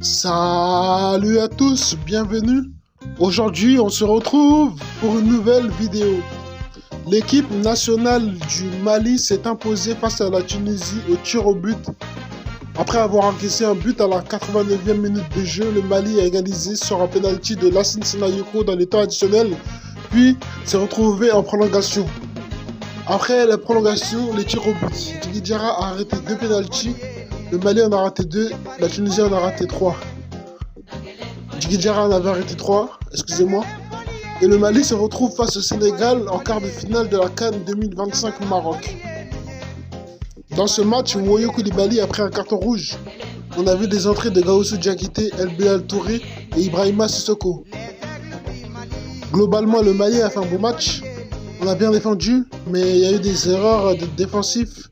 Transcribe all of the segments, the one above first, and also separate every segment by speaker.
Speaker 1: Salut à tous, bienvenue. Aujourd'hui, on se retrouve pour une nouvelle vidéo. L'équipe nationale du Mali s'est imposée face à la Tunisie au tir au but. Après avoir encaissé un but à la 89e minute de jeu, le Mali a égalisé sur un penalty de Lassine Senayoko dans les temps additionnels, puis s'est retrouvé en prolongation. Après la prolongation, les tirs au but. Djigui Diarra a arrêté 2 penaltys. Le Mali en a raté 2, la Tunisie en a raté 3. Djigui Diarra en avait arrêté 3, excusez-moi. Et le Mali se retrouve face au Sénégal en quart de finale de la CAN 2025 Maroc. Dans ce match, Moyo Koulibaly a pris un carton rouge. On a vu des entrées de Gaoussou Diakité, El Belal Touré et Ibrahima Sissoko. Globalement, le Mali a fait un bon match. On a bien défendu, mais il y a eu des erreurs défensives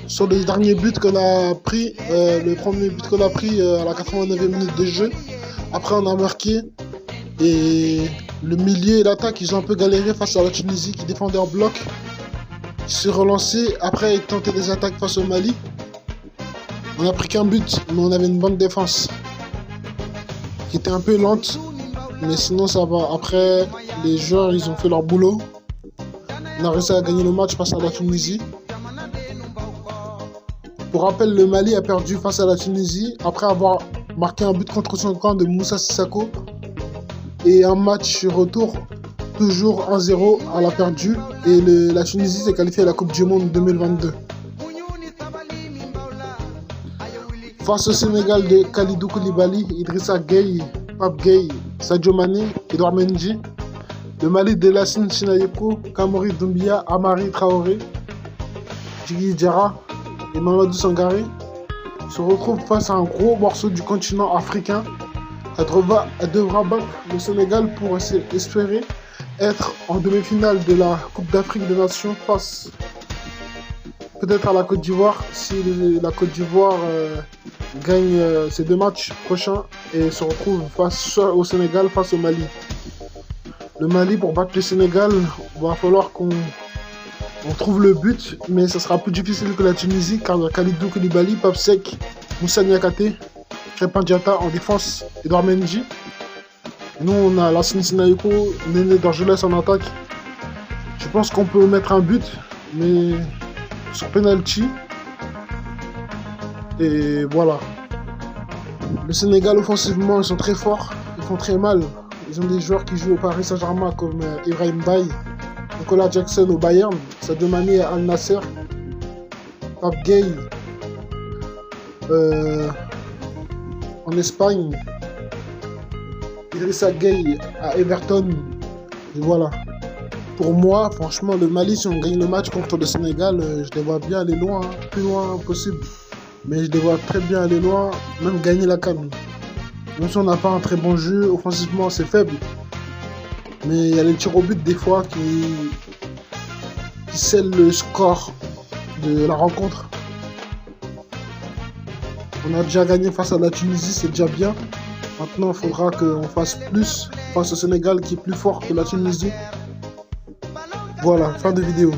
Speaker 1: sur le dernier but qu'on a pris, le premier but qu'on a pris à la 89e minute de jeu. Après, on a marqué et le milieu et l'attaque, ils ont un peu galéré face à la Tunisie qui défendait en bloc. Ils se relançaient, après ils tentaient des attaques face au Mali. On a pris qu'un but, mais on avait une bonne défense qui était un peu lente, mais sinon ça va. Après, les joueurs, ils ont fait leur boulot. On a réussi à gagner le match face à la Tunisie. Pour rappel, le Mali a perdu face à la Tunisie après avoir marqué un but contre son camp de Moussa Sissoko. Et un match retour, toujours 1-0, elle a perdu. Et la Tunisie s'est qualifiée à la Coupe du Monde 2022. Face au Sénégal de Kalidou Koulibaly, Idrissa Gueye, Pape Gueye, Sadio Mané, Edouard Mendy. Le Mali de Lassine Senayoko, Kamori Doumbia, Amari Traoré, Djigui Diarra et Mamadou Sangaré se retrouvent face à un gros morceau du continent africain. Elle devra battre le Sénégal pour espérer être en demi-finale de la Coupe d'Afrique des Nations face peut-être à la Côte d'Ivoire si la Côte d'Ivoire gagne ses 2 matchs prochains et se retrouve face au Sénégal face au Mali. Le Mali, pour battre le Sénégal, il va falloir qu'on trouve le but, mais ça sera plus difficile que la Tunisie car il y a Kalidou Koulibaly, Pape Seck, Moussa Niakhaté, Crépin Diatta en défense, Edouard Mendy. Nous, on a Lassine Senayoko, Néné Dorgelès en attaque. Je pense qu'on peut mettre un but, mais sur penalty. Et voilà. Le Sénégal, offensivement, ils sont très forts, ils font très mal. Ils ont des joueurs qui jouent au Paris Saint-Germain comme Ibrahim Baye, Nicolas Jackson au Bayern, Sadio Mané à Al Nasser, Pape Gueye en Espagne, Idrissa Gueye à Everton. Et voilà. Pour moi, franchement, le Mali, si on gagne le match contre le Sénégal, je les vois bien aller loin, plus loin possible. Mais je les vois très bien aller loin, même gagner la CAN. Même si on n'a pas un très bon jeu, offensivement c'est faible. Mais il y a les tirs au but des fois qui scellent le score de la rencontre. On a déjà gagné face à la Tunisie, c'est déjà bien. Maintenant il faudra qu'on fasse plus face au Sénégal qui est plus fort que la Tunisie. Voilà, fin de vidéo.